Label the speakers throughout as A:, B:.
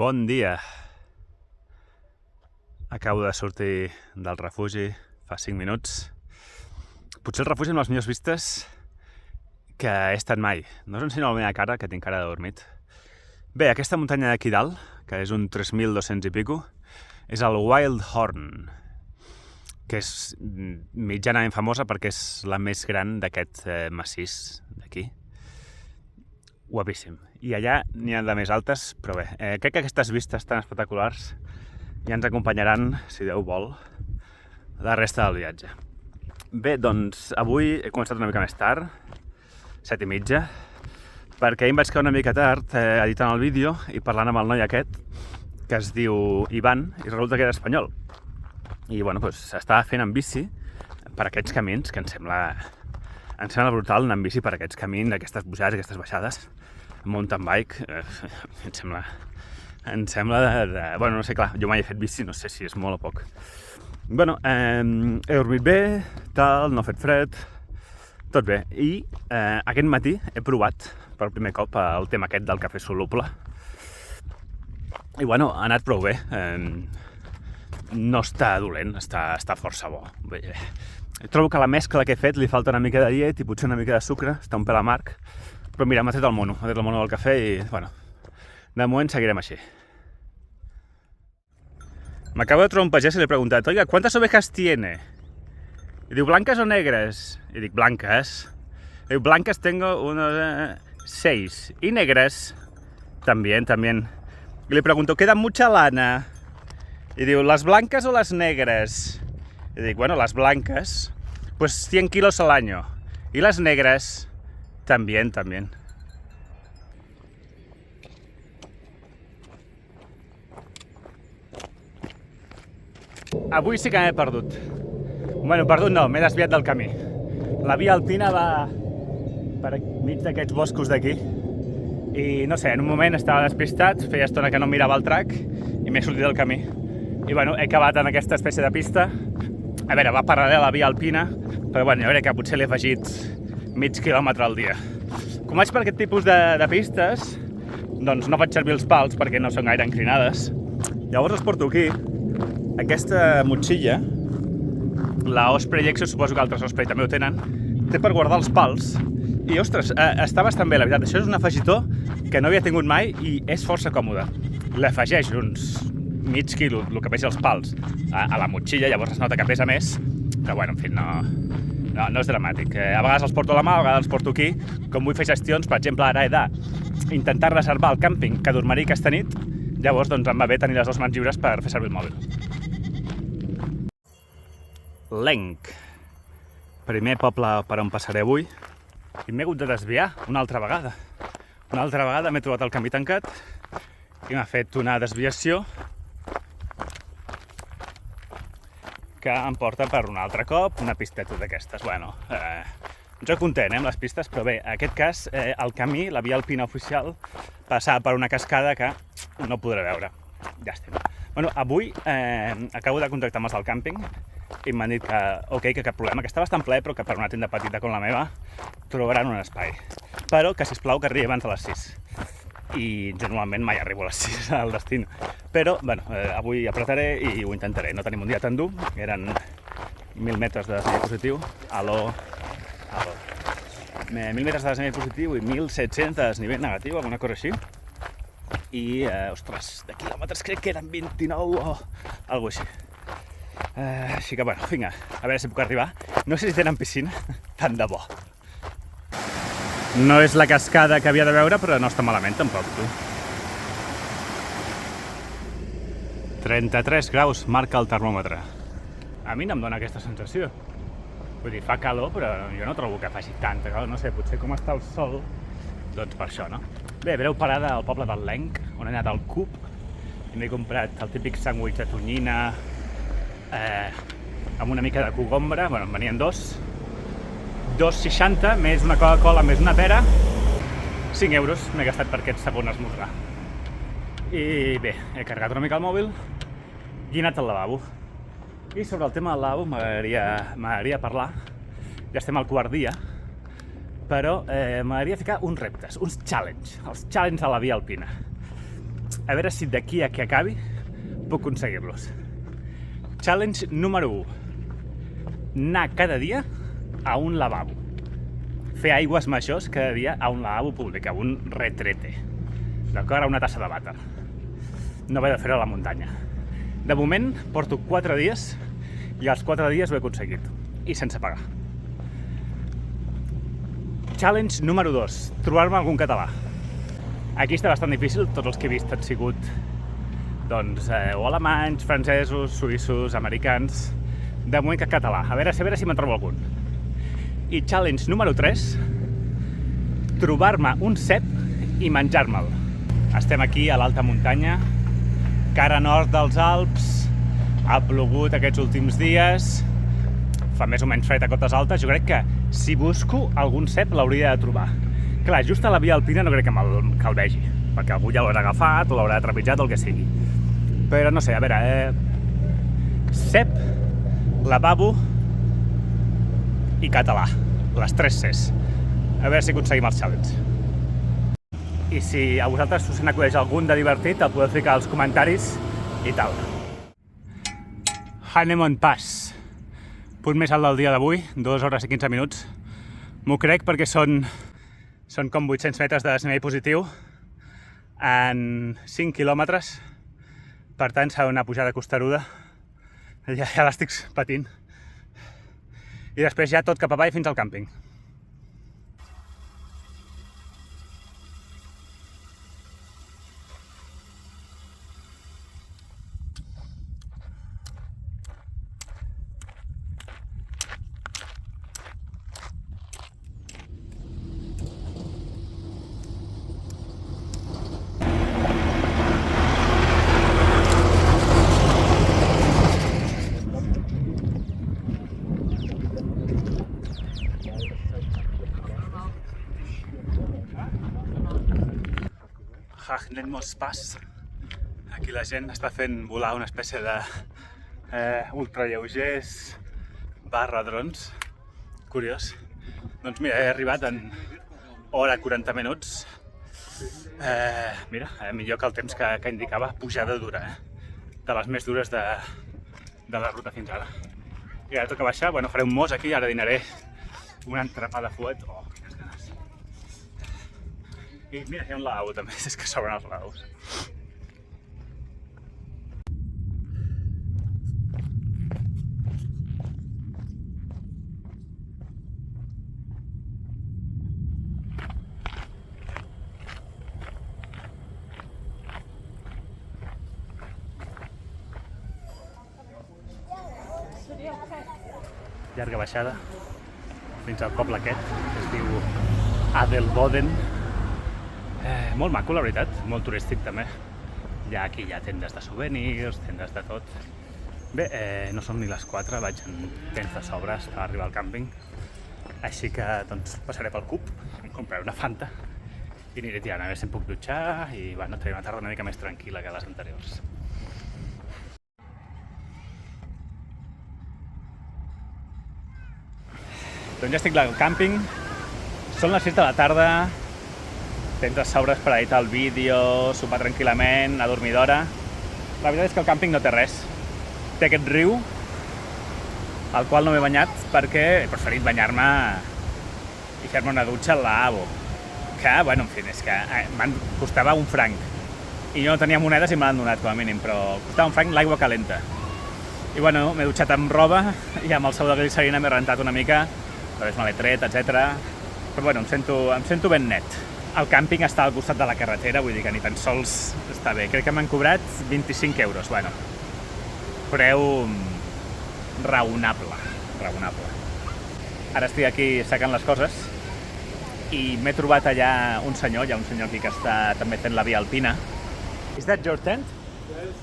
A: Bon dia. Acabo de sortir del refugi fa 5 minuts. Potser el refugi amb les millors vistes que he estat mai. No us ensenyo la meva cara, que tinc cara de dormit. Bé, aquesta muntanya d'aquí dalt, que és un 3.200 i pico, és el Wild Horn, que és mitjanament famosa perquè és la més gran d'aquest massís d'aquí. Guapíssim. I allà n'hi ha de més altes, però bé, crec que aquestes vistes tan espectaculars ja ens acompanyaran, si Déu vol, la resta del viatge. Bé, doncs avui he començat una mica més tard, 7:30, perquè ahir em vaig quedar una mica tard editant el vídeo i parlant amb el noi aquest, que es diu Ivan, i resulta que era espanyol. I bueno, doncs estava fent en bici per aquests camins, que em sembla brutal anar en bici per aquests camins, aquestes pujades, aquestes baixades, mountain bike, em sembla bueno, no sé, clar, jo mai he fet bici, no sé si és molt o poc. Bueno, he dormit bé, tal, no ha fet fred, tot bé. I aquest matí he provat per primer cop el tema aquest del cafè soluble. I bueno, ha anat prou bé. No està dolent, està força bo. Bé, trobo que a la mescla que he fet li falta una mica de llet i potser una mica de sucre, està un pèl amarg, però mira, m'ha tret el mono del cafè i, bueno, de moment seguirem així. M'acabo de trobar un pagès i li he preguntat, oiga, ¿cuántas ovejas tiene? I diu, ¿blancas o negras? I dic, blancas. I diu, blancas tengo 6. ¿Y negras? También. Y le pregunto, ¿queda mucha lana? Y digo, ¿las blancas o las negras? Y digo, bueno, las blancas, pues 100 kilos al año. Y las negras, también. Avui sí que m'he perdut. Bueno, perdut no, m'he desviat del camí. La via alpina va per mig d'aquests boscos d'aquí. I no sé, en un moment estava despistat, feia estona que no mirava el track i m'he sortit del camí. I bueno, he acabat en aquesta espècie de pista. A veure, va paral·lel a la via alpina, però bueno, jo crec que potser l'he afegit mig quilòmetre al dia. Com vaig per aquest tipus de pistes, doncs no faig servir els pals perquè no són gaire inclinades. Llavors els porto aquí. Aquesta motxilla, la Osprey Exo, suposo que altres Osprey també ho tenen, té per guardar els pals. I, ostres, està bastant bé, la veritat. Això és un afegitó que no havia tingut mai i és força còmode. L'afegeix uns mig quilo, el que pesa els pals, a la motxilla, llavors es nota que pesa més, però bueno, en fi, no és dramàtic. A vegades els porto a la mà, a vegades els porto aquí. Com vull fer gestions, per exemple, ara he d'intentar reservar el càmping que dormiré aquesta nit, llavors doncs em va bé tenir les dues mans lliures per fer servir el mòbil. Lenc. Primer poble per on passaré avui. I m'he hagut de desviar una altra vegada. Una altra vegada m'he trobat el camí tancat i m'ha fet una desviació que em porta per un altre cop, una pisteta d'aquestes. Bueno, jo content amb les pistes, però bé, en aquest cas el camí, la via alpina oficial, passava per una cascada que no podré veure. Llàstima. Bueno, avui acabo de contactar amb els del càmping i m'han dit que, ok, que cap problema, que està bastant ple, però que per una tenda petita com la meva trobaran un espai. Però que, sisplau, que arribi abans de les 6. I jo normalment mai arribo a les 6 al destí. Però, bueno, avui apretaré i ho intentaré. No tenim un dia tan dur, eren 1.000 metres de desnivell positiu. Aló. 1.000 metres de desnivell positiu i 1.700 de desnivell negatiu, alguna cosa així. I, ostres, de quilòmetres crec que eren 29 o alguna cosa així. Així que, bueno, vinga, a veure si puc arribar. No sé si tenen piscina, tant de bo. No és la cascada que havia de veure, però no està malament tampoc, tu. 33 graus marca el termòmetre. A mi no em dóna aquesta sensació. Vull dir, fa calor, però jo no trobo que faci tanta calor. No sé, potser com està el sol, doncs per això, no? Bé, breu parada al poble del Lenc, on he anat al Coop, i m'he comprat el típic sàndwich de tonyina, amb una mica de cogombra, bueno, en venien dos, 2,60, més una Coca-Cola, més una pera, 5 euros m'he gastat per aquest segon esmorzar. I bé, he carregat una mica el mòbil i he anat al lavabo. I sobre el tema del lavabo m'agradaria parlar, ja estem al quart dia, però m'agradaria ficar uns reptes, uns challenge, els challenge a la via alpina. A veure si d'aquí a que acabi puc aconseguir-los. Challenge número 1. Anar cada dia a un lavabo. Fer aigües majors cada dia a un lavabo públic, a un retrete. D'acord? A una tassa de vàter. No vaig de fer-ho a la muntanya. De moment porto 4 dies i els 4 dies ho he aconseguit. I sense pagar. Challenge número 2. Trobar-me algun català. Aquí està bastant difícil, tots els que he vist han sigut o alemanys, francesos, suïssos, americans, de moment que català. A veure si me'n trobo algun. I challenge número 3, trobar-me un cep i menjar-me'l. Estem aquí a l'alta muntanya, cara nord dels Alps, ha plogut aquests últims dies, fa més o menys fred a cotes altes. Jo crec que si busco algun cep l'hauria de trobar. Clar, just a la via alpina no crec que el vegi, perquè algú ja l'haurà agafat o l'haurà trepitjat o el que sigui. Però no sé, a veure, cep, lavabo i català, les 3 Cs. A veure si aconseguim els challenge. I si a vosaltres us n'acudeix algun de divertit, el podeu ficar als comentaris i tal. Hanemon Pass, punt més alt del dia d'avui, 2 hores i 15 minuts. M'ho crec perquè són com 800 metres de desnivell positiu en 5 quilòmetres. Per tant, serà una pujada costeruda. Ja l'estic patint. I després ja tot cap avall fins al càmping. Hanemon Pass. Aquí la gent està fent volar una espècie de ultralleugers / drons. Curiós. Doncs mira, he arribat en hora 40 minuts. Mira, millor que el temps que indicava, pujada dura, de les més dures de la ruta fins ara. I ara toca baixar, bueno, faré un mos aquí, ara dinaré un entrepà de fuet. Oh, quines ganes. I mira, hi ha un lavabo també, és que s'obren els lavabos. Llarga baixada fins al poble aquest, que es diu Adelboden. Molt maco, la veritat, molt turístic també. Aquí hi ha tendes de souvenirs, tendes de tot. Bé, no són ni les 4, vaig en temps de sobres per arribar al càmping. Així que doncs, passaré pel Coop, em compraré una Fanta i aniré tirant a veure si em puc dutxar i bueno, tenir una tarda una mica més tranquil·la que les anteriors. Doncs ja estic al càmping, són les 6 de la tarda, temps de sobres per editar el vídeo, sopar tranquil·lament, a dormir d'hora. La veritat és que el càmping no té res. Té aquest riu, al qual no m'he banyat perquè he preferit banyar-me i fer-me una dutxa al lavabo. Que, bueno, en fi, és que costava un franc. I jo no tenia monedes i me l'han donat, com a mínim, però costava un franc l'aigua calenta. I bueno, m'he dutxat amb roba i amb el sabó de glicerina m'he rentat una mica, després me l'he tret, etc. Però bueno, em sento ben net. El càmping està al costat de la carretera, vull dir que ni tan sols està bé. Crec que m'han cobrat 25 euros, bueno, preu raonable. Ara estic aquí secant les coses i m'he trobat allà un senyor, hi ha un senyor aquí que està també fent la via alpina. Is that your tent?
B: Yes.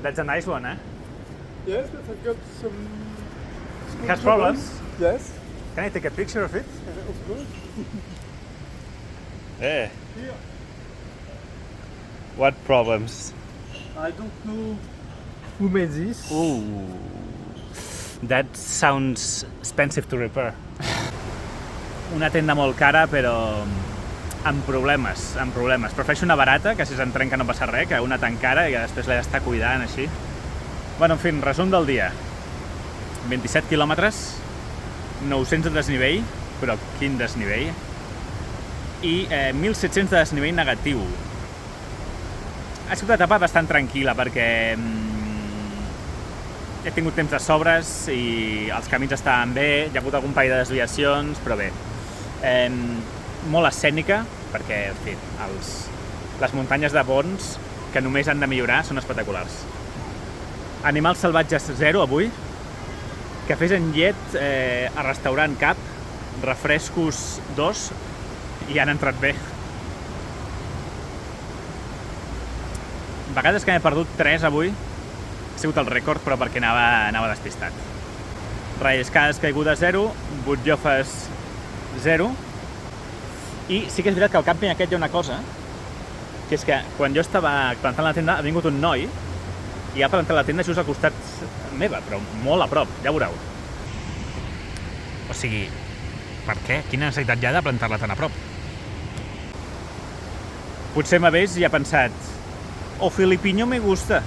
A: That's a nice one, eh?
B: Yes, but I've got some...
A: It has problems?
B: Yes.
A: Can I take a picture of it?
B: Of course.
A: Yeah.
B: Here.
A: What problems?
B: I don't know who made this.
A: Ooh. That sounds expensive to repair. Una tenda molt cara, però amb problemes. Prefereixo una barata, que si se'n trenca no passa res, que una tan cara i que després l'he d'estar cuidant així. Bueno, en fi, resum del dia. 27 quilòmetres, 900 de desnivell, però quin desnivell, i 1.700 de desnivell negatiu. Ha sigut una etapa bastant tranquil·la perquè he tingut temps de sobres i els camins estaven bé, hi ha hagut algun parell de desviacions, però bé. Molt escènica, perquè, en fi, les muntanyes de Bons, que només han de millorar, són espectaculars. Animals salvatges 0 avui, cafès en llet a restaurant cap, refrescos 2, i han entrat bé. Vegades que m'he perdut 3 avui, ha sigut el rècord, però perquè anava despistat. Relliscades caigudes 0, butllofes 0, i sí que és veritat que al càmping aquest hi ha una cosa, que és que quan jo estava plantant la tenda ha vingut un noi i ha plantat la tenda just al costat meva, però molt a prop, ja veureu. O sigui, per què? Quina necessitat hi ha de plantar-la tan a prop? Potser m'ha vist i ha pensat, o Filipiño me gusta.